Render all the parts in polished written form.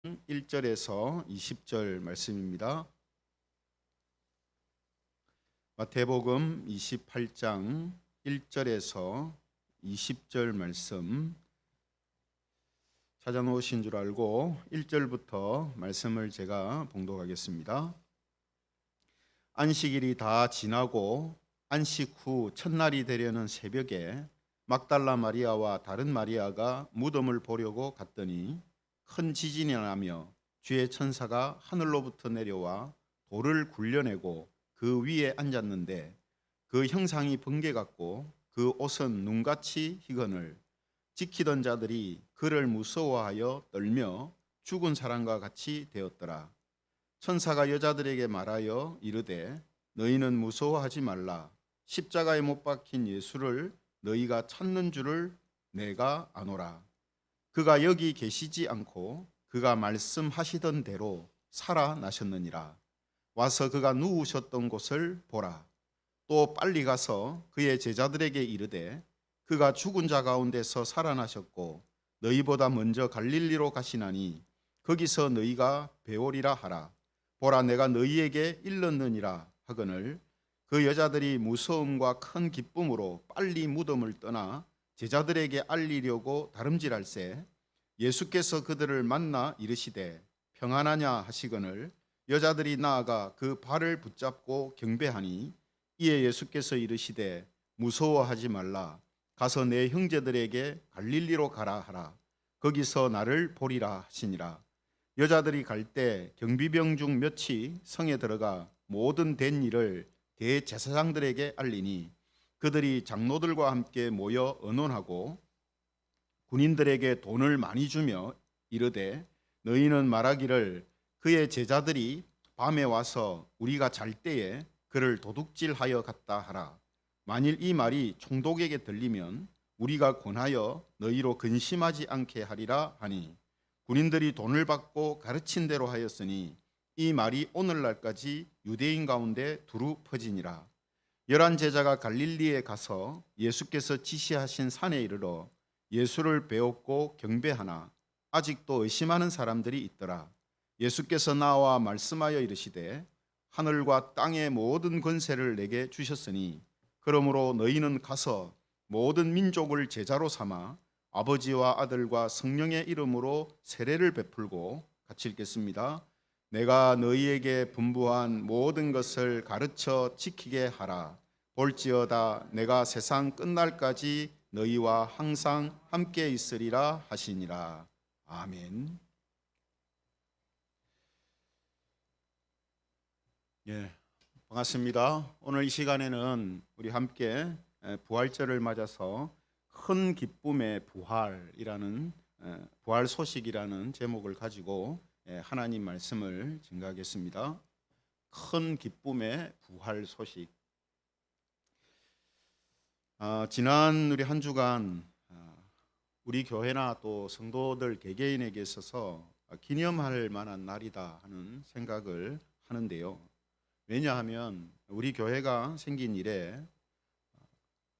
1절에서 20절 말씀입니다. 마태복음 28장 1절에서 20절 말씀 찾아놓으신 줄 알고 1절부터 말씀을 제가 봉독하겠습니다. 안식일이 다 지나고 안식 후 첫날이 되려는 새벽에 막달라 마리아와 다른 마리아가 무덤을 보려고 갔더니 큰 지진이 나며 주의 천사가 하늘로부터 내려와 돌을 굴려내고 그 위에 앉았는데 그 형상이 번개 같고 그 옷은 눈같이 희건을 지키던 자들이 그를 무서워하여 떨며 죽은 사람과 같이 되었더라. 천사가 여자들에게 말하여 이르되 너희는 무서워하지 말라. 십자가에 못 박힌 예수를 너희가 찾는 줄을 내가 아노라. 그가 여기 계시지 않고 그가 말씀하시던 대로 살아나셨느니라. 와서 그가 누우셨던 곳을 보라. 또 빨리 가서 그의 제자들에게 이르되 그가 죽은 자 가운데서 살아나셨고 너희보다 먼저 갈릴리로 가시나니 거기서 너희가 배우리라 하라. 보라, 내가 너희에게 일렀느니라 하거늘 그 여자들이 무서움과 큰 기쁨으로 빨리 무덤을 떠나 제자들에게 알리려고 다름질할새 예수께서 그들을 만나 이르시되 평안하냐 하시거늘 여자들이 나아가 그 발을 붙잡고 경배하니 이에 예수께서 이르시되 무서워하지 말라. 가서 내 형제들에게 갈릴리로 가라 하라. 거기서 나를 보리라 하시니라. 여자들이 갈 때 경비병 중 몇이 성에 들어가 모든 된 일을 대제사장들에게 알리니 그들이 장로들과 함께 모여 의논하고 군인들에게 돈을 많이 주며 이르되 너희는 말하기를 그의 제자들이 밤에 와서 우리가 잘 때에 그를 도둑질하여 갔다 하라. 만일 이 말이 총독에게 들리면 우리가 권하여 너희로 근심하지 않게 하리라 하니 군인들이 돈을 받고 가르친 대로 하였으니 이 말이 오늘날까지 유대인 가운데 두루 퍼지니라. 11 제자가 갈릴리에 가서 예수께서 지시하신 산에 이르러 예수를 배웠고 경배하나 아직도 의심하는 사람들이 있더라. 예수께서 나와 말씀하여 이르시되 하늘과 땅의 모든 권세를 내게 주셨으니 그러므로 너희는 가서 모든 민족을 제자로 삼아 아버지와 아들과 성령의 이름으로 세례를 베풀고 같이 읽겠습니다. 내가 너희에게 분부한 모든 것을 가르쳐 지키게 하라. 볼지어다 내가 세상 끝날까지 너희와 항상 함께 있으리라 하시니라. 아멘. 예, 반갑습니다. 오늘 이 시간에는 우리 함께 부활절을 맞아서 큰 기쁨의 부활이라는 부활 소식이라는 제목을 가지고 하나님 말씀을 증거하겠습니다. 큰 기쁨의 부활 소식. 지난 우리 한 주간 우리 교회나 또 성도들 개개인에게 있어서 기념할 만한 날이다 하는 생각을 하는데요. 왜냐하면 우리 교회가 생긴 이래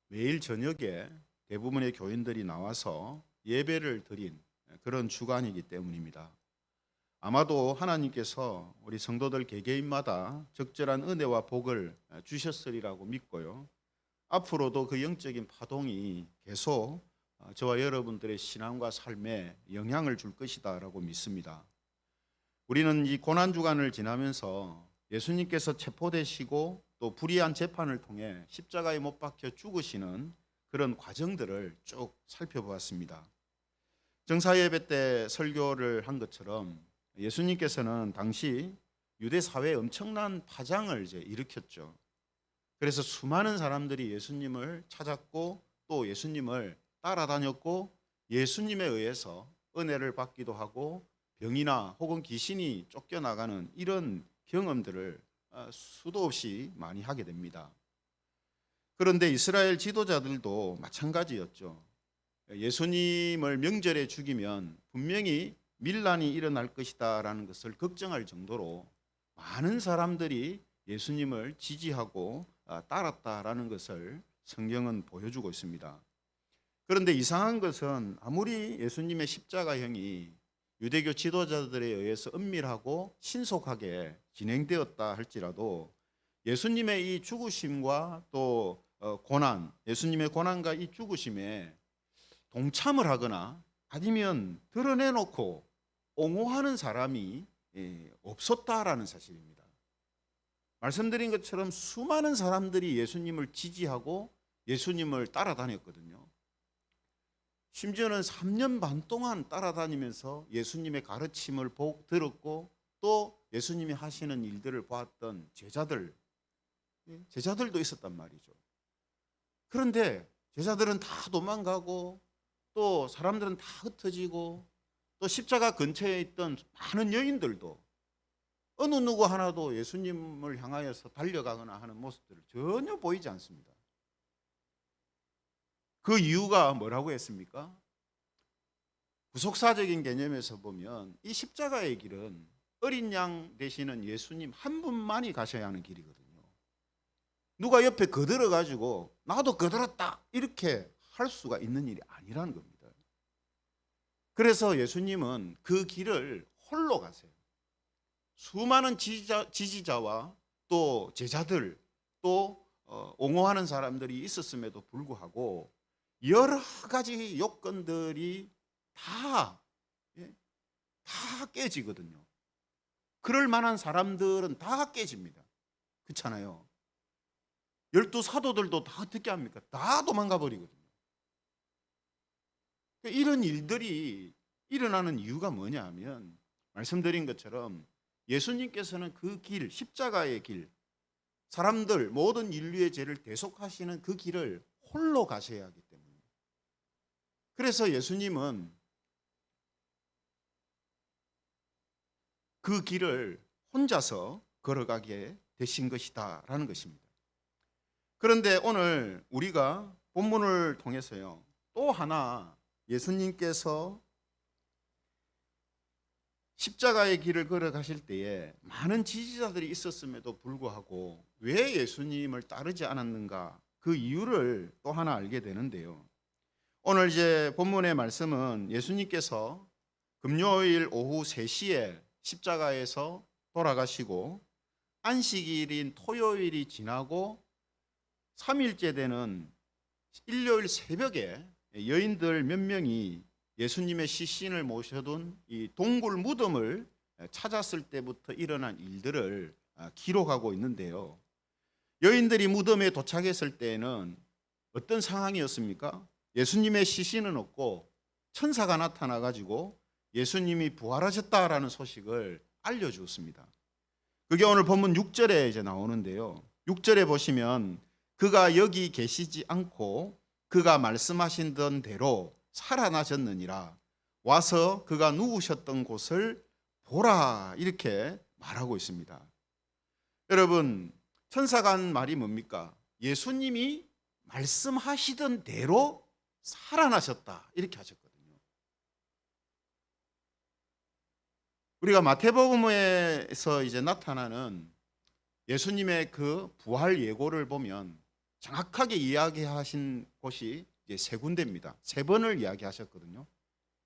매일 저녁에 대부분의 교인들이 나와서 예배를 드린 그런 주간이기 때문입니다. 아마도 하나님께서 우리 성도들 개개인마다 적절한 은혜와 복을 주셨으리라고 믿고요. 앞으로도 그 영적인 파동이 계속 저와 여러분들의 신앙과 삶에 영향을 줄 것이다라고 믿습니다. 우리는 이 고난주간을 지나면서 예수님께서 체포되시고 또 불의한 재판을 통해 십자가에 못 박혀 죽으시는 그런 과정들을 쭉 살펴보았습니다. 정사예배 때 설교를 한 것처럼 예수님께서는 당시 유대 사회에 엄청난 파장을 일으켰죠. 그래서 수많은 사람들이 예수님을 찾았고 또 예수님을 따라다녔고 예수님에 의해서 은혜를 받기도 하고 병이나 혹은 귀신이 쫓겨나가는 이런 경험들을 수도 없이 많이 하게 됩니다. 그런데 이스라엘 지도자들도 마찬가지였죠. 예수님을 명절에 죽이면 분명히 밀란이 일어날 것이다라는 것을 걱정할 정도로 많은 사람들이 예수님을 지지하고 따랐다라는 것을 성경은 보여주고 있습니다. 그런데 이상한 것은 아무리 예수님의 십자가형이 유대교 지도자들에 의해서 은밀하고 신속하게 진행되었다 할지라도 예수님의 이 죽으심과 또 고난, 예수님의 고난과 이 죽으심에 동참을 하거나 아니면 드러내놓고 옹호하는 사람이 없었다라는 사실입니다. 말씀드린 것처럼 수많은 사람들이 예수님을 지지하고 예수님을 따라다녔거든요. 심지어는 3년 반 동안 따라다니면서 예수님의 가르침을 들었고 또 예수님이 하시는 일들을 보았던 제자들도 있었단 말이죠. 그런데 제자들은 다 도망가고 또 사람들은 다 흩어지고 또 십자가 근처에 있던 많은 여인들도 어느 누구 하나도 예수님을 향하여서 달려가거나 하는 모습들을 전혀 보이지 않습니다. 그 이유가 뭐라고 했습니까? 구속사적인 개념에서 보면 이 십자가의 길은 어린 양 되시는 예수님 한 분만이 가셔야 하는 길이거든요. 누가 옆에 거들어가지고 나도 거들었다 이렇게 할 수가 있는 일이 아니라는 겁니다. 그래서 예수님은 그 길을 홀로 가세요. 수많은 지지자와 또 제자들 또 옹호하는 사람들이 있었음에도 불구하고 여러 가지 요건들이 다 깨지거든요. 그럴 만한 사람들은 다 깨집니다. 그렇잖아요. 12사도들도 다 어떻게 합니까? 다 도망가 버리거든요. 이런 일들이 일어나는 이유가 뭐냐 하면 말씀드린 것처럼 예수님께서는 그 길, 십자가의 길, 사람들, 모든 인류의 죄를 대속하시는 그 길을 홀로 가셔야 하기 때문에 그래서 예수님은 그 길을 혼자서 걸어가게 되신 것이다라는 것입니다. 그런데 오늘 우리가 본문을 통해서요 또 하나 예수님께서 십자가의 길을 걸어가실 때에 많은 지지자들이 있었음에도 불구하고 왜 예수님을 따르지 않았는가 그 이유를 또 하나 알게 되는데요. 오늘 이제 본문의 말씀은 예수님께서 금요일 오후 3시에 십자가에서 돌아가시고 안식일인 토요일이 지나고 3일째 되는 일요일 새벽에 여인들 몇 명이 예수님의 시신을 모셔둔 이 동굴 무덤을 찾았을 때부터 일어난 일들을 기록하고 있는데요. 여인들이 무덤에 도착했을 때에는 어떤 상황이었습니까? 예수님의 시신은 없고 천사가 나타나 가지고 예수님이 부활하셨다라는 소식을 알려주었습니다. 그게 오늘 본문 6절에 이제 나오는데요. 6절에 보시면 그가 여기 계시지 않고 그가 말씀하신 대로 살아나셨느니라 와서 그가 누우셨던 곳을 보라 이렇게 말하고 있습니다. 여러분 천사가 한 말이 뭡니까? 예수님이 말씀하시던 대로 살아나셨다 이렇게 하셨거든요. 우리가 마태복음에서 이제 나타나는 예수님의 그 부활 예고를 보면 정확하게 이야기하신 곳이 이제 3군데입니다. 3번을 이야기하셨거든요.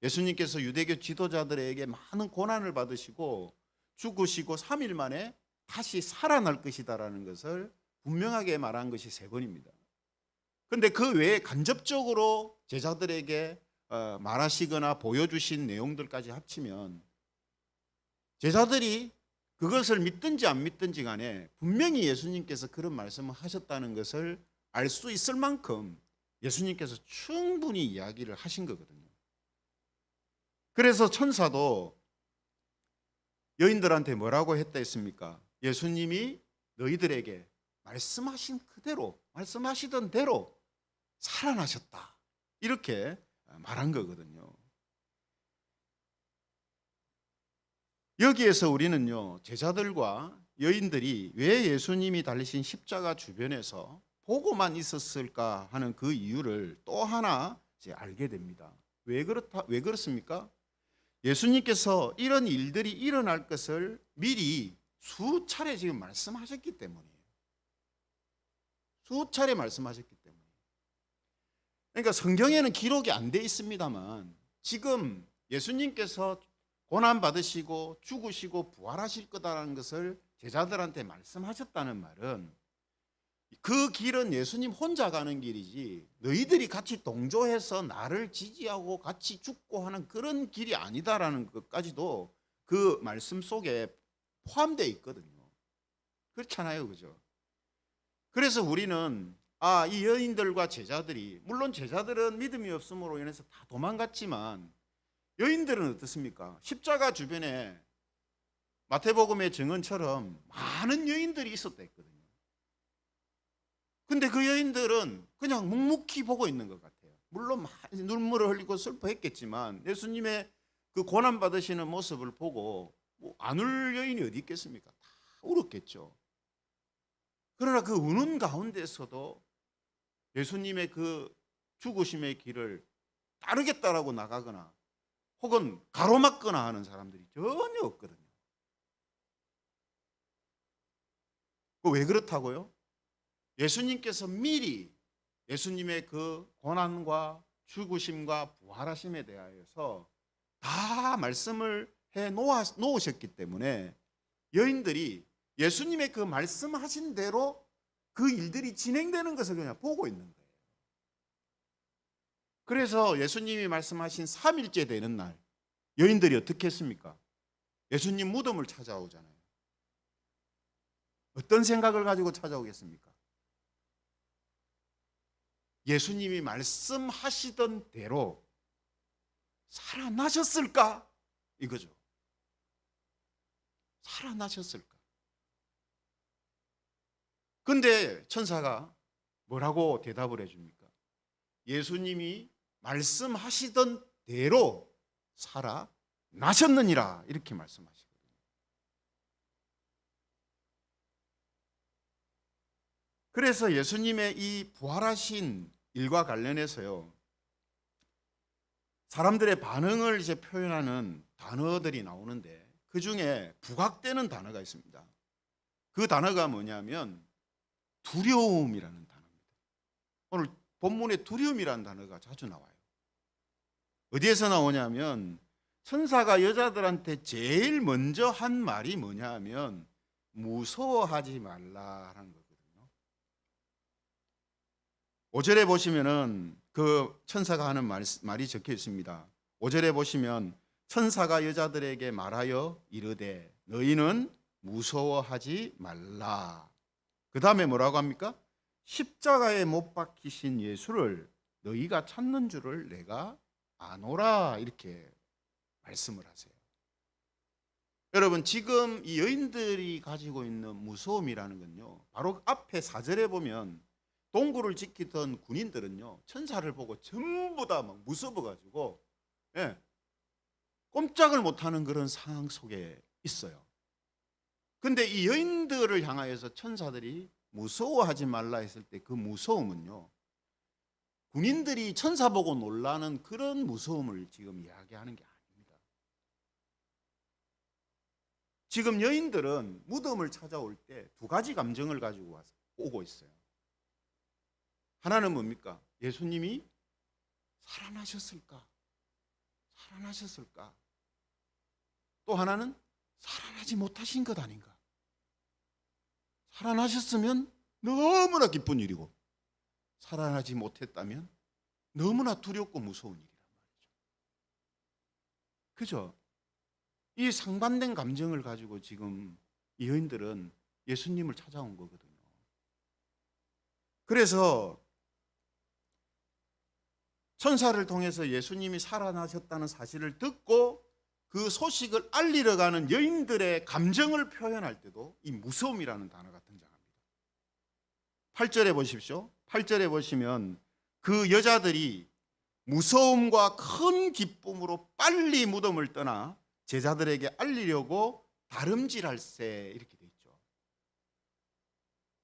예수님께서 유대교 지도자들에게 많은 고난을 받으시고 죽으시고 3일 만에 다시 살아날 것이다라는 것을 분명하게 말한 것이 3번입니다. 그런데 그 외에 간접적으로 제자들에게 말하시거나 보여주신 내용들까지 합치면 제자들이 그것을 믿든지 안 믿든지 간에 분명히 예수님께서 그런 말씀을 하셨다는 것을 알 수 있을 만큼 예수님께서 충분히 이야기를 하신 거거든요. 그래서 천사도 여인들한테 뭐라고 했다 했습니까? 예수님이 너희들에게 말씀하신 그대로 말씀하시던 대로 살아나셨다 이렇게 말한 거거든요. 여기에서 우리는요 제자들과 여인들이 왜 예수님이 달리신 십자가 주변에서 보고만 있었을까 하는 그 이유를 또 하나 이제 알게 됩니다. 왜 그렇습니까? 예수님께서 이런 일들이 일어날 것을 미리 수차례 지금 말씀하셨기 때문이에요. 수차례 말씀하셨기 때문에. 그러니까 성경에는 기록이 안 돼 있습니다만 지금 예수님께서 고난 받으시고 죽으시고 부활하실 거다라는 것을 제자들한테 말씀하셨다는 말은 그 길은 예수님 혼자 가는 길이지 너희들이 같이 동조해서 나를 지지하고 같이 죽고 하는 그런 길이 아니다라는 것까지도 그 말씀 속에 포함되어 있거든요. 그렇잖아요, 그죠? 그래서 우리는 이 여인들과 제자들이, 물론 제자들은 믿음이 없음으로 인해서 다 도망갔지만 여인들은 어떻습니까? 십자가 주변에 마태복음의 증언처럼 많은 여인들이 있었다 했거든요. 근데 그 여인들은 그냥 묵묵히 보고 있는 것 같아요. 물론 많이 눈물을 흘리고 슬퍼했겠지만 예수님의 그 고난 받으시는 모습을 보고 안 울 여인이 어디 있겠습니까? 다 울었겠죠. 그러나 그 우는 가운데서도 예수님의 그 죽으심의 길을 따르겠다라고 나가거나 혹은 가로막거나 하는 사람들이 전혀 없거든요. 왜 그렇다고요? 예수님께서 미리 예수님의 그 고난과 죽으심과 부활하심에 대하여서 다 말씀을 해 놓으셨기 때문에 여인들이 예수님의 그 말씀하신 대로 그 일들이 진행되는 것을 그냥 보고 있는 거예요. 그래서 예수님이 말씀하신 3일째 되는 날 여인들이 어떻게 했습니까? 예수님 무덤을 찾아오잖아요. 어떤 생각을 가지고 찾아오겠습니까? 예수님이 말씀하시던 대로 살아나셨을까? 이거죠. 살아나셨을까? 근데 천사가 뭐라고 대답을 해줍니까? 예수님이 말씀하시던 대로 살아나셨느니라 이렇게 말씀하시거든요. 그래서 예수님의 이 부활하신 일과 관련해서요, 사람들의 반응을 이제 표현하는 단어들이 나오는데 그 중에 부각되는 단어가 있습니다. 그 단어가 뭐냐면 두려움이라는 단어입니다. 오늘 본문에 두려움이라는 단어가 자주 나와요. 어디에서 나오냐면 천사가 여자들한테 제일 먼저 한 말이 뭐냐 하면 무서워하지 말라라는 거거든요. 5절에 보시면은 그 천사가 하는 말이 적혀 있습니다. 5절에 보시면 천사가 여자들에게 말하여 이르되 너희는 무서워하지 말라. 그 다음에 뭐라고 합니까? 십자가에 못 박히신 예수를 너희가 찾는 줄을 내가 아노라 이렇게 말씀을 하세요. 여러분 지금 이 여인들이 가지고 있는 무서움이라는 건요, 바로 앞에 4절에 보면 동굴을 지키던 군인들은요 천사를 보고 전부 다 막 무서워가지고 꼼짝을 못하는 그런 상황 속에 있어요. 근데 이 여인들을 향하여서 천사들이 무서워하지 말라 했을 때 그 무서움은요, 군인들이 천사 보고 놀라는 그런 무서움을 지금 이야기하는 게 아닙니다. 지금 여인들은 무덤을 찾아올 때 두 가지 감정을 가지고 오고 있어요. 하나는 뭡니까? 예수님이 살아나셨을까? 살아나셨을까? 또 하나는 살아나지 못하신 것 아닌가? 살아나셨으면 너무나 기쁜 일이고 살아나지 못했다면 너무나 두렵고 무서운 일이란 말이죠. 그죠? 이 상반된 감정을 가지고 지금 이 여인들은 예수님을 찾아온 거거든요. 그래서 천사를 통해서 예수님이 살아나셨다는 사실을 듣고 그 소식을 알리러 가는 여인들의 감정을 표현할 때도 이 무서움이라는 단어가 등장합니다. 8절에 보십시오. 8절에 보시면 그 여자들이 무서움과 큰 기쁨으로 빨리 무덤을 떠나 제자들에게 알리려고 다름질할세 이렇게 돼 있죠.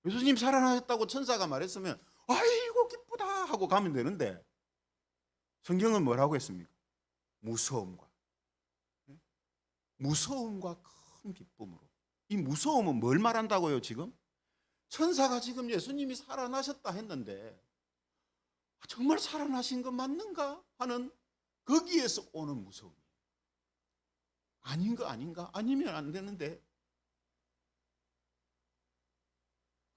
예수님 살아나셨다고 천사가 말했으면 아이고 기쁘다 하고 가면 되는데 성경은 뭐라고 했습니까? 무서움과 큰 기쁨으로. 이 무서움은 뭘 말한다고요 지금? 천사가 지금 예수님이 살아나셨다 했는데 정말 살아나신 거 맞는가 하는 거기에서 오는 무서움이에요. 아닌가? 아니면 안 되는데.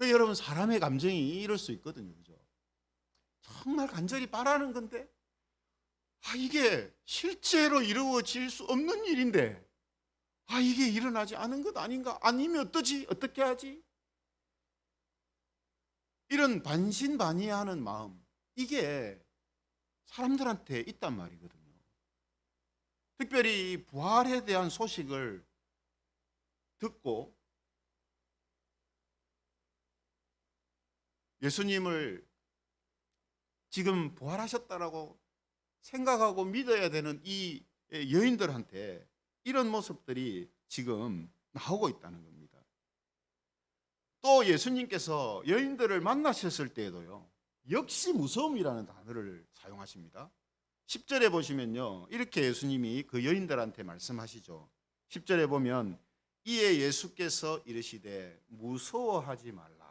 여러분, 사람의 감정이 이럴 수 있거든요. 그죠? 정말 간절히 바라는 건데 이게 실제로 이루어질 수 없는 일인데 이게 일어나지 않은 것 아닌가? 아니면 어떠지? 어떻게 하지? 이런 반신반의하는 마음, 이게 사람들한테 있단 말이거든요. 특별히 부활에 대한 소식을 듣고 예수님을 지금 부활하셨다라고 생각하고 믿어야 되는 이 여인들한테 이런 모습들이 지금 나오고 있다는 겁니다. 또 예수님께서 여인들을 만나셨을 때에도요, 역시 무서움이라는 단어를 사용하십니다. 10절에 보시면요, 이렇게 예수님이 그 여인들한테 말씀하시죠. 10절에 보면 이에 예수께서 이르시되 무서워하지 말라.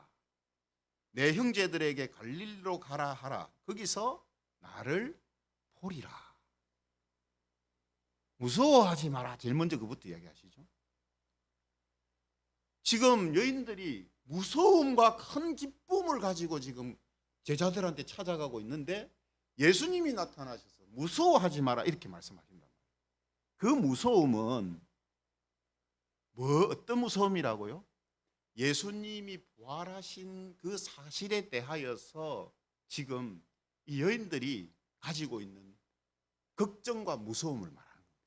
내 형제들에게 갈릴리로 가라 하라. 거기서 나를 보리라. 무서워하지 마라. 제일 먼저 그부터 이야기하시죠. 지금 여인들이 무서움과 큰 기쁨을 가지고 지금 제자들한테 찾아가고 있는데 예수님이 나타나셔서 무서워하지 마라 이렇게 말씀하신단 말이에요. 그 무서움은 어떤 무서움이라고요? 예수님이 부활하신 그 사실에 대하여서 지금 이 여인들이 가지고 있는 걱정과 무서움을 말하는 겁니다.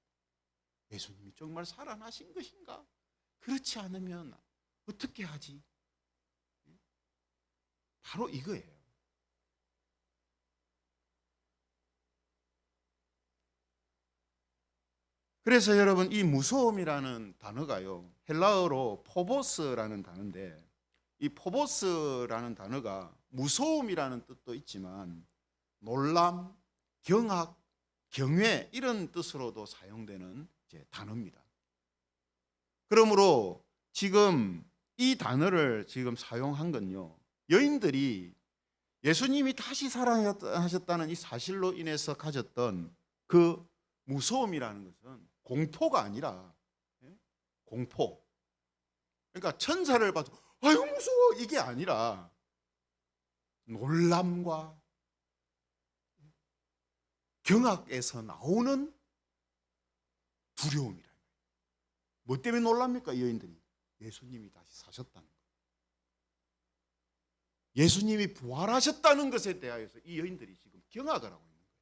예수님이 정말 살아나신 것인가? 그렇지 않으면 어떻게 하지? 바로 이거예요. 그래서 여러분, 이 무서움이라는 단어가요, 헬라어로 포보스라는 단어인데, 이 포보스라는 단어가 무서움이라는 뜻도 있지만 놀람, 경악, 경외 이런 뜻으로도 사용되는 단어입니다. 그러므로 지금 이 단어를 지금 사용한 건요, 여인들이 예수님이 다시 살아나셨다는 이 사실로 인해서 가졌던 그 무서움이라는 것은 공포가 아니라, 공포, 그러니까 천사를 봐도 아유 무서워 이게 아니라 놀람과 경악에서 나오는 두려움이라. 뭐 때문에 놀랍니까? 이 여인들이 예수님이 다시 사셨다는 것, 예수님이 부활하셨다는 것에 대하여서 이 여인들이 지금 경악을 하고 있는 거예요.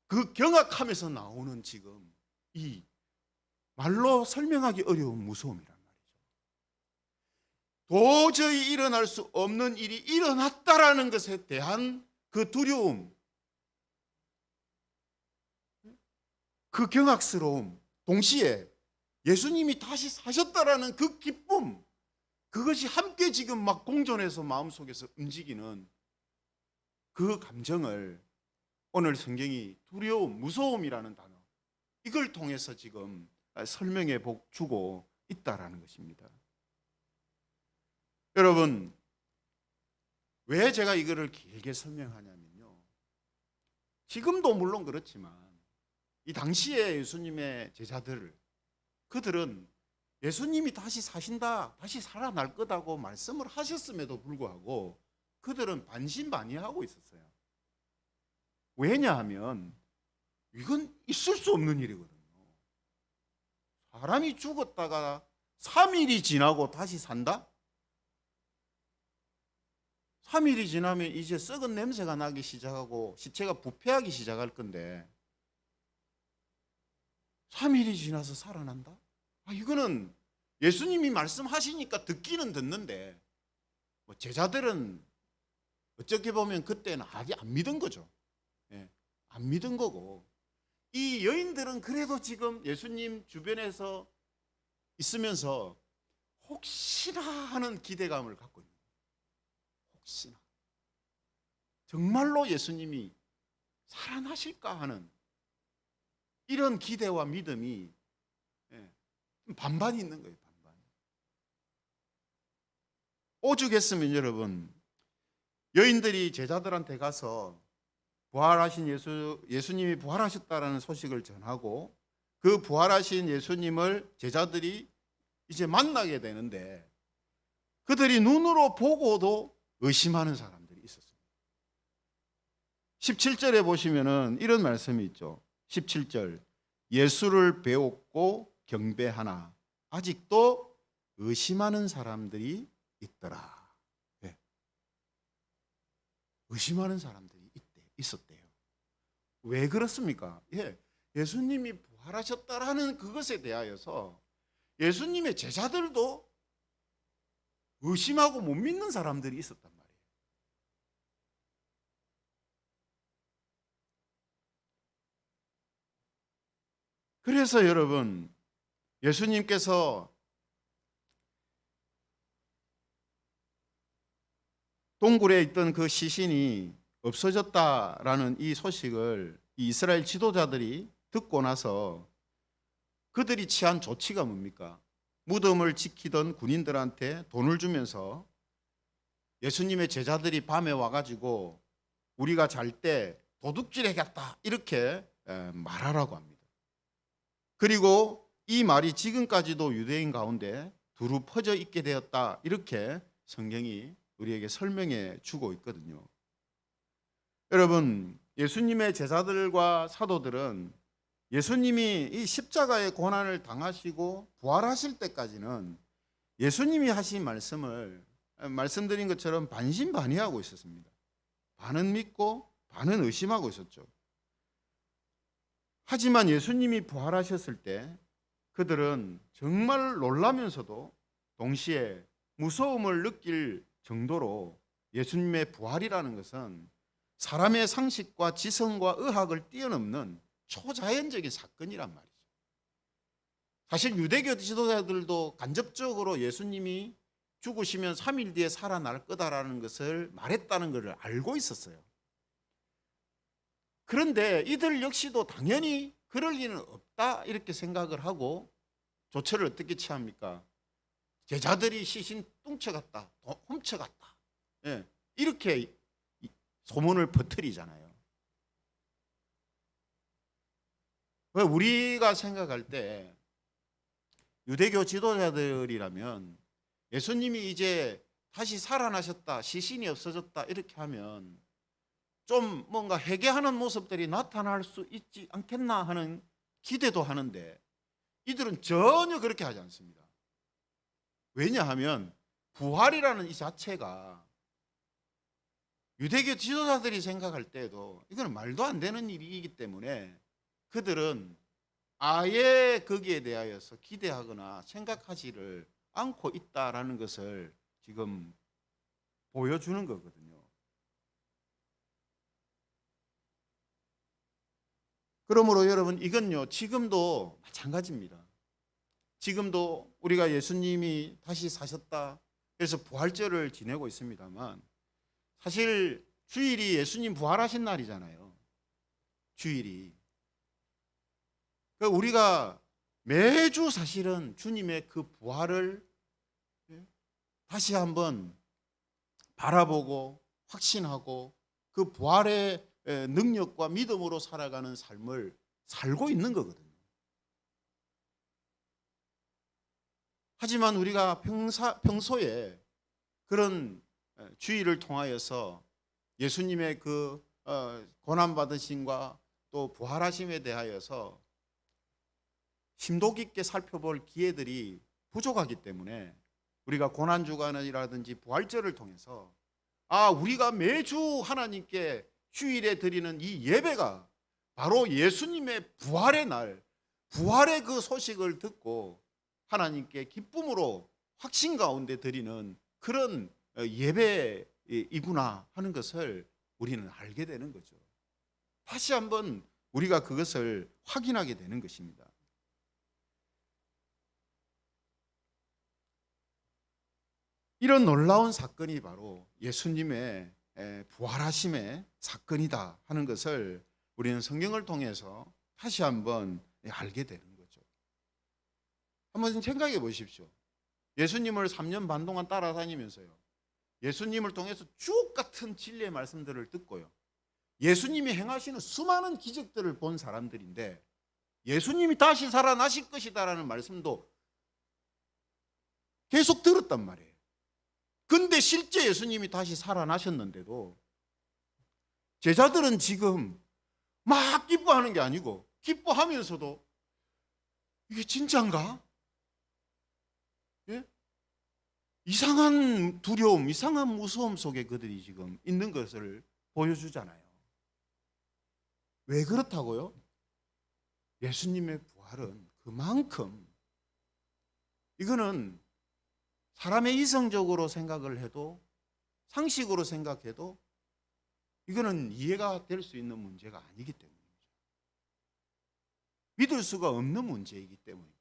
그 경악하면서 나오는 지금 이 말로 설명하기 어려운 무서움이란 말이죠. 도저히 일어날 수 없는 일이 일어났다라는 것에 대한 그 두려움, 그 경악스러움, 동시에 예수님이 다시 사셨다라는 그 기쁨, 그것이 함께 지금 막 공존해서 마음속에서 움직이는 그 감정을 오늘 성경이 두려움, 무서움이라는 단어, 이걸 통해서 지금 설명해 주고 있다라는 것입니다. 여러분, 왜 제가 이거를 길게 설명하냐면요, 지금도 물론 그렇지만 이 당시에 예수님의 제자들, 그들은 예수님이 다시 사신다, 다시 살아날 거다고 말씀을 하셨음에도 불구하고 그들은 반신반의하고 있었어요. 왜냐하면 이건 있을 수 없는 일이거든요. 사람이 죽었다가 3일이 지나고 다시 산다? 3일이 지나면 이제 썩은 냄새가 나기 시작하고 시체가 부패하기 시작할 건데 3일이 지나서 살아난다? 이거는 예수님이 말씀하시니까 듣기는 듣는데 제자들은 어떻게 보면 그때는 아직 안 믿은 거죠. 안 믿은 거고, 이 여인들은 그래도 지금 예수님 주변에서 있으면서 혹시나 하는 기대감을 갖고 있는 거예요. 혹시나 정말로 예수님이 살아나실까 하는 이런 기대와 믿음이 반반이 있는 거예요. 반반. 오죽했으면 여러분, 여인들이 제자들한테 가서 부활하신 예수님이 부활하셨다라는 소식을 전하고 그 부활하신 예수님을 제자들이 이제 만나게 되는데 그들이 눈으로 보고도 의심하는 사람들이 있었습니다. 17절에 보시면은 이런 말씀이 있죠. 17절. 예수를 배웠고 경배하나 아직도 의심하는 사람들이 있더라. 네. 의심하는 사람들이 있었대요. 왜 그렇습니까? 예수님이 부활하셨다라는 그것에 대하여서 예수님의 제자들도 의심하고 못 믿는 사람들이 있었단 말이에요. 그래서 여러분, 예수님께서 동굴에 있던 그 시신이 없어졌다라는 이 소식을 이 이스라엘 지도자들이 듣고 나서 그들이 취한 조치가 뭡니까? 무덤을 지키던 군인들한테 돈을 주면서 예수님의 제자들이 밤에 와가지고 우리가 잘 때 도둑질 해갔다 이렇게 말하라고 합니다. 그리고 이 말이 지금까지도 유대인 가운데 두루 퍼져 있게 되었다 이렇게 성경이 우리에게 설명해 주고 있거든요. 여러분, 예수님의 제자들과 사도들은 예수님이 이 십자가의 고난을 당하시고 부활하실 때까지는 예수님이 하신 말씀을 말씀드린 것처럼 반신반의하고 있었습니다. 반은 믿고 반은 의심하고 있었죠. 하지만 예수님이 부활하셨을 때 그들은 정말 놀라면서도 동시에 무서움을 느낄 정도로 예수님의 부활이라는 것은 사람의 상식과 지성과 의학을 뛰어넘는 초자연적인 사건이란 말이죠. 사실 유대교 지도자들도 간접적으로 예수님이 죽으시면 3일 뒤에 살아날 거다라는 것을 말했다는 것을 알고 있었어요. 그런데 이들 역시도 당연히 그럴 리는 없다 이렇게 생각을 하고 조처를 어떻게 취합니까? 제자들이 시신 뚱쳐갔다, 훔쳐갔다, 이렇게 소문을 퍼뜨리잖아요. 왜 우리가 생각할 때 유대교 지도자들이라면 예수님이 이제 다시 살아나셨다, 시신이 없어졌다 이렇게 하면 좀 뭔가 회개하는 모습들이 나타날 수 있지 않겠나 하는 기대도 하는데 이들은 전혀 그렇게 하지 않습니다. 왜냐하면 부활이라는 이 자체가 유대교 지도자들이 생각할 때에도 이건 말도 안 되는 일이기 때문에 그들은 아예 거기에 대하여서 기대하거나 생각하지를 않고 있다라는 것을 지금 보여주는 거거든요. 그러므로 여러분 이건요 지금도 마찬가지입니다. 지금도 우리가 예수님이 다시 사셨다 그래서 부활절을 지내고 있습니다만 사실 주일이 예수님 부활하신 날이잖아요. 주일이. 그러니까 우리가 매주 사실은 주님의 그 부활을 다시 한번 바라보고 확신하고 그 부활의 능력과 믿음으로 살아가는 삶을 살고 있는 거거든요. 하지만 우리가 평소에 그런 주의를 통하여서 예수님의 그 고난받으심과 또 부활하심에 대하여서 심도 깊게 살펴볼 기회들이 부족하기 때문에 우리가 고난주간이라든지 부활절을 통해서 우리가 매주 하나님께 주일에 드리는 이 예배가 바로 예수님의 부활의 날, 부활의 그 소식을 듣고 하나님께 기쁨으로 확신 가운데 드리는 그런 예배이구나 하는 것을 우리는 알게 되는 거죠. 다시 한번 우리가 그것을 확인하게 되는 것입니다. 이런 놀라운 사건이 바로 예수님의 부활하심의 사건이다 하는 것을 우리는 성경을 통해서 다시 한번 알게 되는 거죠. 한번 생각해 보십시오. 예수님을 3년 반 동안 따라다니면서요. 예수님을 통해서 주옥 같은 진리의 말씀들을 듣고요. 예수님이 행하시는 수많은 기적들을 본 사람들인데 예수님이 다시 살아나실 것이다라는 말씀도 계속 들었단 말이에요. 근데 실제 예수님이 다시 살아나셨는데도 제자들은 지금 막 기뻐하는 게 아니고 기뻐하면서도 이게 진짜인가? 예? 이상한 두려움, 이상한 무서움 속에 그들이 지금 있는 것을 보여주잖아요. 왜 그렇다고요? 예수님의 부활은 그만큼, 이거는 사람의 이성적으로 생각을 해도, 상식으로 생각해도 이거는 이해가 될 수 있는 문제가 아니기 때문입니다. 믿을 수가 없는 문제이기 때문입니다.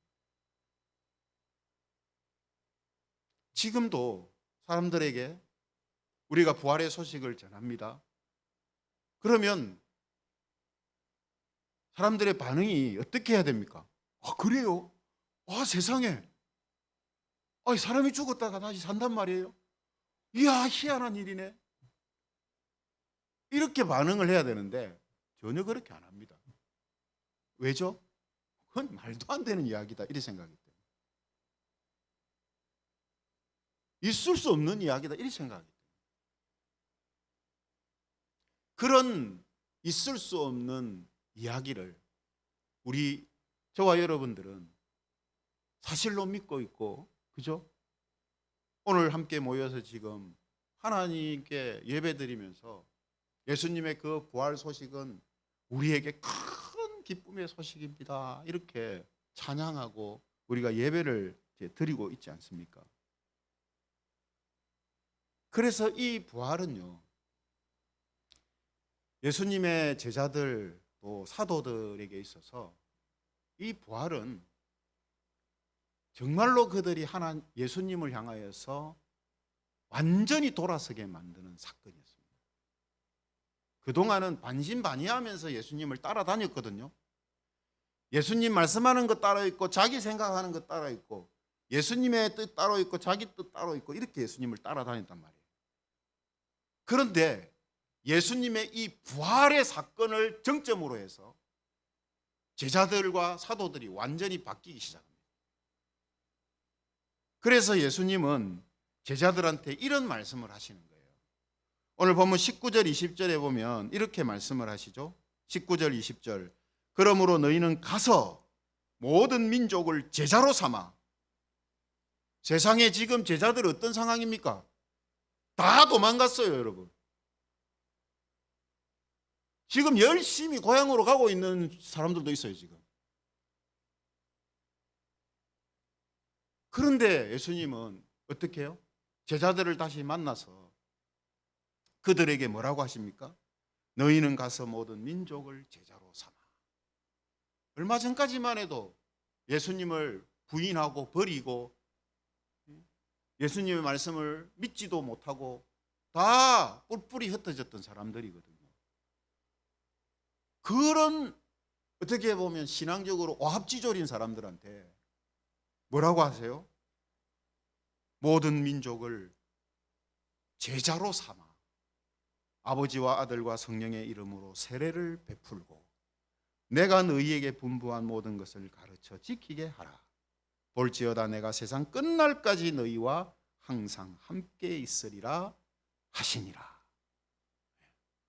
지금도 사람들에게 우리가 부활의 소식을 전합니다. 그러면 사람들의 반응이 어떻게 해야 됩니까? 아, 그래요? 아, 세상에. 아, 사람이 죽었다가 다시 산단 말이에요? 이야, 희한한 일이네. 이렇게 반응을 해야 되는데 전혀 그렇게 안 합니다. 왜죠? 그건 말도 안 되는 이야기다, 이렇게 생각하기 때문에. 있을 수 없는 이야기다, 이렇게 생각하기 때문에. 그런 있을 수 없는 이야기를 저와 여러분들은 사실로 믿고 있고, 그죠? 오늘 함께 모여서 지금 하나님께 예배드리면서 예수님의 그 부활 소식은 우리에게 큰 기쁨의 소식입니다, 이렇게 찬양하고 우리가 예배를 드리고 있지 않습니까? 그래서 이 부활은요, 예수님의 제자들 또 사도들에게 있어서 이 부활은 정말로 그들이 예수님을 향하여서 완전히 돌아서게 만드는 사건이었습니다. 그동안은 반신반의하면서 예수님을 따라다녔거든요. 예수님 말씀하는 것 따라 있고 자기 생각하는 것 따라 있고 예수님의 뜻 따로 있고 자기 뜻 따로 있고 이렇게 예수님을 따라다녔단 말이에요. 그런데 예수님의 이 부활의 사건을 정점으로 해서 제자들과 사도들이 완전히 바뀌기 시작합니다. 그래서 예수님은 제자들한테 이런 말씀을 하시는 거예요. 오늘 보면 19절 20절에 보면 이렇게 말씀을 하시죠. 19절 20절. 그러므로 너희는 가서 모든 민족을 제자로 삼아. 세상에 지금 제자들 어떤 상황입니까? 다 도망갔어요, 여러분. 지금 열심히 고향으로 가고 있는 사람들도 있어요, 지금. 그런데 예수님은 어떻게 해요? 제자들을 다시 만나서 그들에게 뭐라고 하십니까? 너희는 가서 모든 민족을 제자로 삼아. 얼마 전까지만 해도 예수님을 부인하고 버리고 예수님의 말씀을 믿지도 못하고 다 뿔뿔이 흩어졌던 사람들이거든요. 그런 어떻게 보면 신앙적으로 오합지졸인 사람들한테 뭐라고 하세요? 모든 민족을 제자로 삼아 아버지와 아들과 성령의 이름으로 세례를 베풀고 내가 너희에게 분부한 모든 것을 가르쳐 지키게 하라. 볼지어다 내가 세상 끝날까지 너희와 항상 함께 있으리라 하시니라.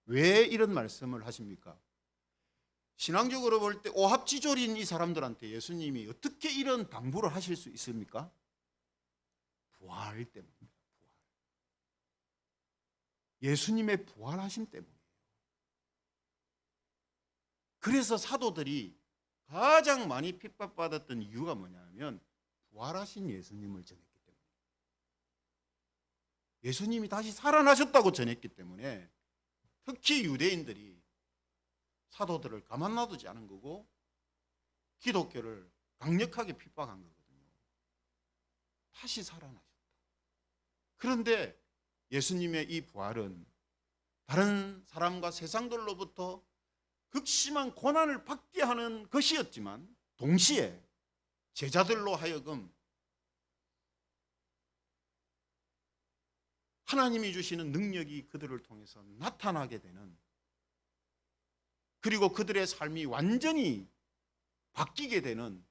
왜 이런 말씀을 하십니까? 신앙적으로 볼 때 오합지졸인 이 사람들한테 예수님이 어떻게 이런 당부를 하실 수 있습니까? 부활 때문입니다. 부활. 예수님의 부활하심 때문이에요. 그래서 사도들이 가장 많이 핍박받았던 이유가 뭐냐면 부활하신 예수님을 전했기 때문에, 예수님이 다시 살아나셨다고 전했기 때문에 특히 유대인들이 사도들을 가만 놔두지 않은 거고 기독교를 강력하게 핍박한 거거든요. 다시 살아나셨다. 그런데 예수님의 이 부활은 다른 사람과 세상들로부터 극심한 고난을 받게 하는 것이었지만 동시에 제자들로 하여금 하나님이 주시는 능력이 그들을 통해서 나타나게 되는, 그리고 그들의 삶이 완전히 바뀌게 되는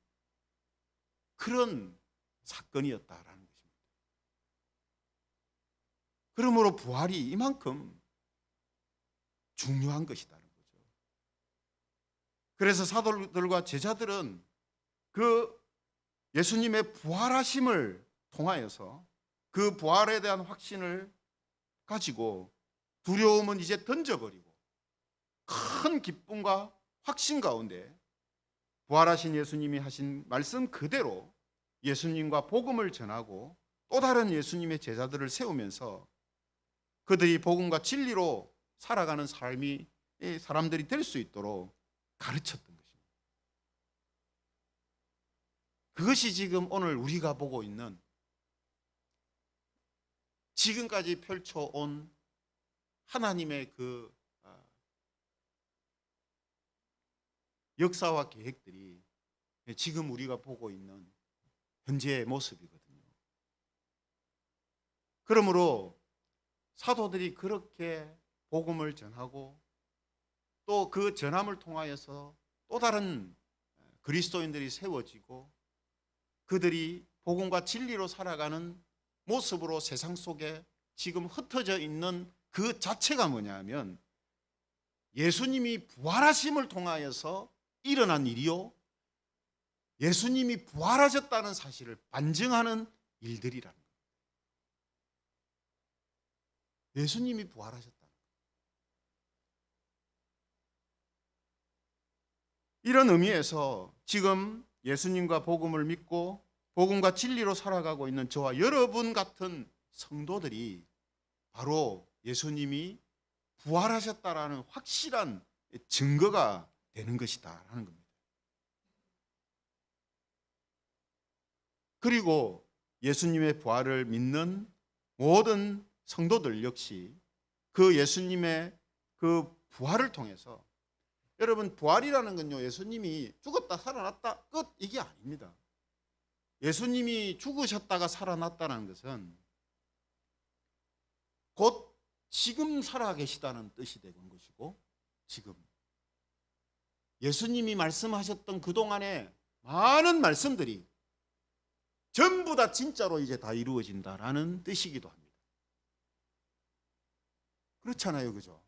그런 사건이었다라는 것입니다. 그러므로 부활이 이만큼 중요한 것이다는 거죠. 그래서 사도들과 제자들은 그 예수님의 부활하심을 통하여서 그 부활에 대한 확신을 가지고 두려움은 이제 던져버리고 큰 기쁨과 확신 가운데 부활하신 예수님이 하신 말씀 그대로 예수님과 복음을 전하고 또 다른 예수님의 제자들을 세우면서 그들이 복음과 진리로 살아가는 삶이 사람들이 될 수 있도록 가르쳤던 것입니다. 그것이 지금 오늘 우리가 보고 있는 지금까지 펼쳐온 하나님의 그 역사와 계획들이 지금 우리가 보고 있는 현재의 모습이거든요. 그러므로 사도들이 그렇게 복음을 전하고 또 그 전함을 통하여서 또 다른 그리스도인들이 세워지고 그들이 복음과 진리로 살아가는 모습으로 세상 속에 지금 흩어져 있는 그 자체가 뭐냐면 예수님이 부활하심을 통하여서 일어난 일이요, 예수님이 부활하셨다는 사실을 반증하는 일들이라는 거예요. 예수님이 부활하셨다. 이런 의미에서 지금 예수님과 복음을 믿고 복음과 진리로 살아가고 있는 저와 여러분 같은 성도들이 바로 예수님이 부활하셨다라는 확실한 증거가 되는 것이다 라는 겁니다. 그리고 예수님의 부활을 믿는 모든 성도들 역시 그 예수님의 그 부활을 통해서, 여러분 부활이라는 건요 예수님이 죽었다 살아났다 끝 이게 아닙니다. 예수님이 죽으셨다가 살아났다는 것은 곧 지금 살아계시다는 뜻이 되는 것이고, 지금 예수님이 말씀하셨던 그동안의 많은 말씀들이 전부 다 진짜로 이제 다 이루어진다라는 뜻이기도 합니다. 그렇잖아요, 그죠?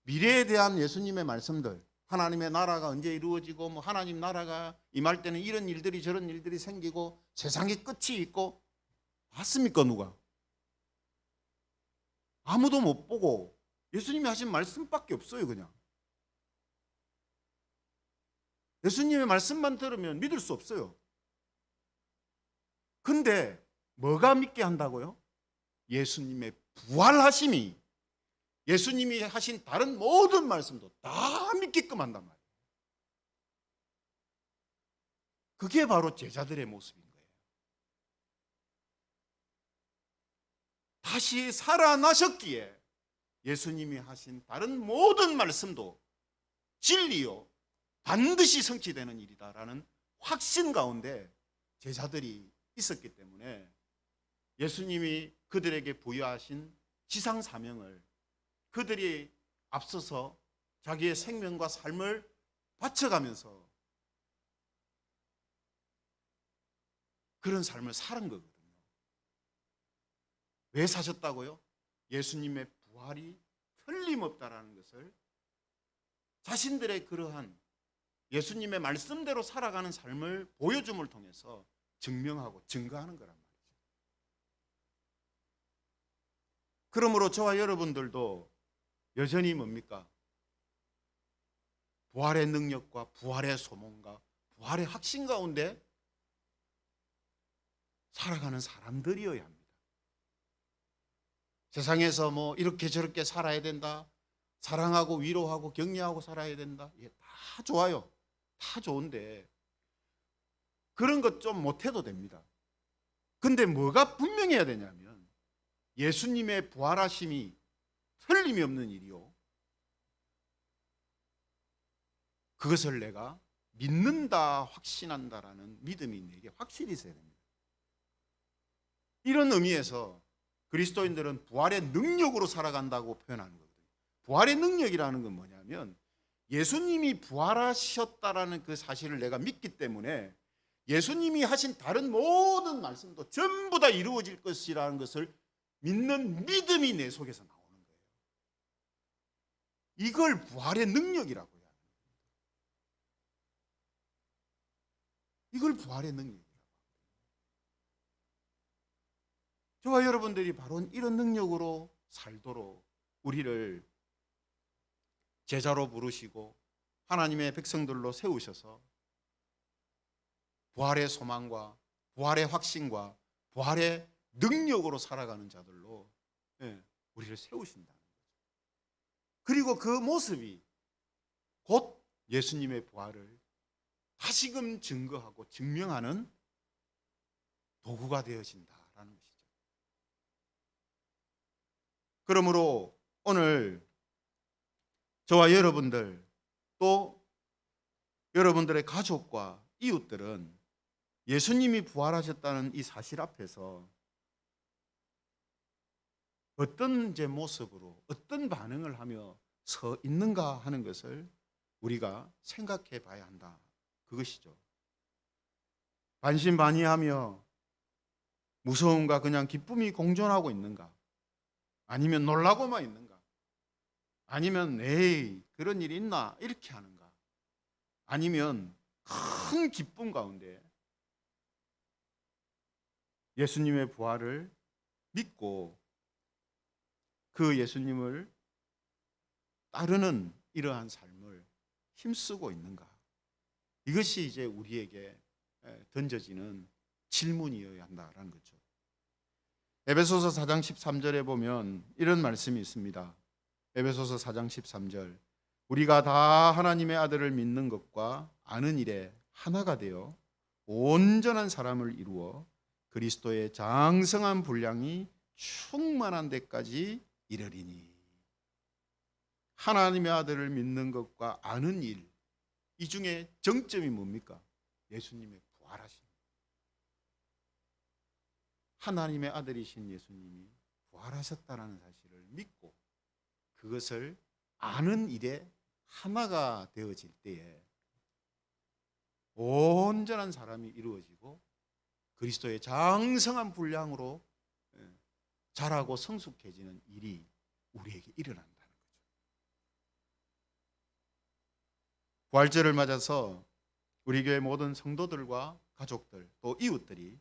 미래에 대한 예수님의 말씀들, 하나님의 나라가 언제 이루어지고 뭐 하나님 나라가 임할 때는 이런 일들이 저런 일들이 생기고 세상의 끝이 있고, 봤습니까 누가? 아무도 못 보고 예수님이 하신 말씀밖에 없어요. 그냥 예수님의 말씀만 들으면 믿을 수 없어요. 근데 뭐가 믿게 한다고요? 예수님의 부활하심이, 예수님이 하신 다른 모든 말씀도 다 믿게끔 한단 말이에요. 그게 바로 제자들의 모습인 거예요. 다시 살아나셨기에 예수님이 하신 다른 모든 말씀도 진리요 반드시 성취되는 일이다라는 확신 가운데 제자들이 있었기 때문에 예수님이 그들에게 부여하신 지상 사명을 그들이 앞서서 자기의 생명과 삶을 바쳐가면서 그런 삶을 사는 거거든요. 왜 사셨다고요? 예수님의 부활이 틀림없다라는 것을 자신들의 그러한 예수님의 말씀대로 살아가는 삶을 보여줌을 통해서 증명하고 증거하는 거란 말이죠. 그러므로 저와 여러분들도 여전히 뭡니까? 부활의 능력과 부활의 소망과 부활의 확신 가운데 살아가는 사람들이어야 합니다. 세상에서 뭐 이렇게 저렇게 살아야 된다, 사랑하고 위로하고 격려하고 살아야 된다, 이게 다 좋아요. 다 좋은데 그런 것 좀 못해도 됩니다. 근데 뭐가 분명해야 되냐면 예수님의 부활하심이 틀림이 없는 일이요, 그것을 내가 믿는다, 확신한다라는 믿음이 내게 확실히 있어야 됩니다. 이런 의미에서 그리스도인들은 부활의 능력으로 살아간다고 표현하는 거거든요. 부활의 능력이라는 건 뭐냐면 예수님이 부활하셨다라는 그 사실을 내가 믿기 때문에 예수님이 하신 다른 모든 말씀도 전부 다 이루어질 것이라는 것을 믿는 믿음이 내 속에서 나오는 거예요. 이걸 부활의 능력이라고 해요. 이걸 부활의 능력이라고. 저와 여러분들이 바로 이런 능력으로 살도록 우리를 제자로 부르시고 하나님의 백성들로 세우셔서 부활의 소망과 부활의 확신과 부활의 능력으로 살아가는 자들로 우리를 세우신다는 거죠. 그리고 그 모습이 곧 예수님의 부활을 다시금 증거하고 증명하는 도구가 되어진다라는 것이죠. 그러므로 오늘 저와 여러분들 또 여러분들의 가족과 이웃들은 예수님이 부활하셨다는 이 사실 앞에서 어떤 이제 모습으로 어떤 반응을 하며 서 있는가 하는 것을 우리가 생각해 봐야 한다. 그것이죠. 반신반의하며 무서움과 그냥 기쁨이 공존하고 있는가? 아니면 놀라고만 있는가? 아니면 에이 그런 일이 있나? 이렇게 하는가? 아니면 큰 기쁨 가운데 예수님의 부활을 믿고 그 예수님을 따르는 이러한 삶을 힘쓰고 있는가? 이것이 이제 우리에게 던져지는 질문이어야 한다라는 거죠. 에베소서 4장 13절에 보면 이런 말씀이 있습니다. 에베소서 4장 13절. 우리가 다 하나님의 아들을 믿는 것과 아는 일에 하나가 되어 온전한 사람을 이루어 그리스도의 장성한 분량이 충만한 데까지 이르리니. 하나님의 아들을 믿는 것과 아는 일, 이 중에 정점이 뭡니까? 예수님의 부활하심. 하나님의 아들이신 예수님이 부활하셨다는 사실을 믿고 그것을 아는 일에 하나가 되어질 때에 온전한 사람이 이루어지고 그리스도의 장성한 분량으로 자라고 성숙해지는 일이 우리에게 일어난다는 거죠. 부활절을 맞아서 우리 교회 모든 성도들과 가족들 또 이웃들이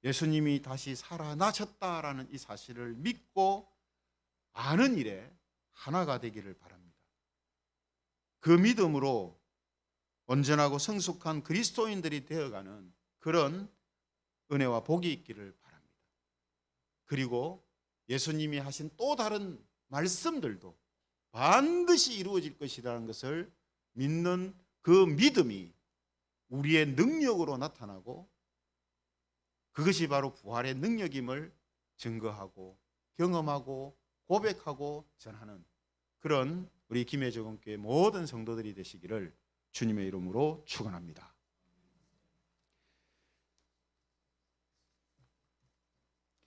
예수님이 다시 살아나셨다라는 이 사실을 믿고 아는 일에 하나가 되기를 바랍니다. 그 믿음으로 온전하고 성숙한 그리스도인들이 되어가는 그런 은혜와 복이 있기를 바랍니다. 그리고 예수님이 하신 또 다른 말씀들도 반드시 이루어질 것이라는 것을 믿는 그 믿음이 우리의 능력으로 나타나고 그것이 바로 부활의 능력임을 증거하고 경험하고 고백하고 전하는 그런 우리 김해적원교회 모든 성도들이 되시기를 주님의 이름으로 축원합니다.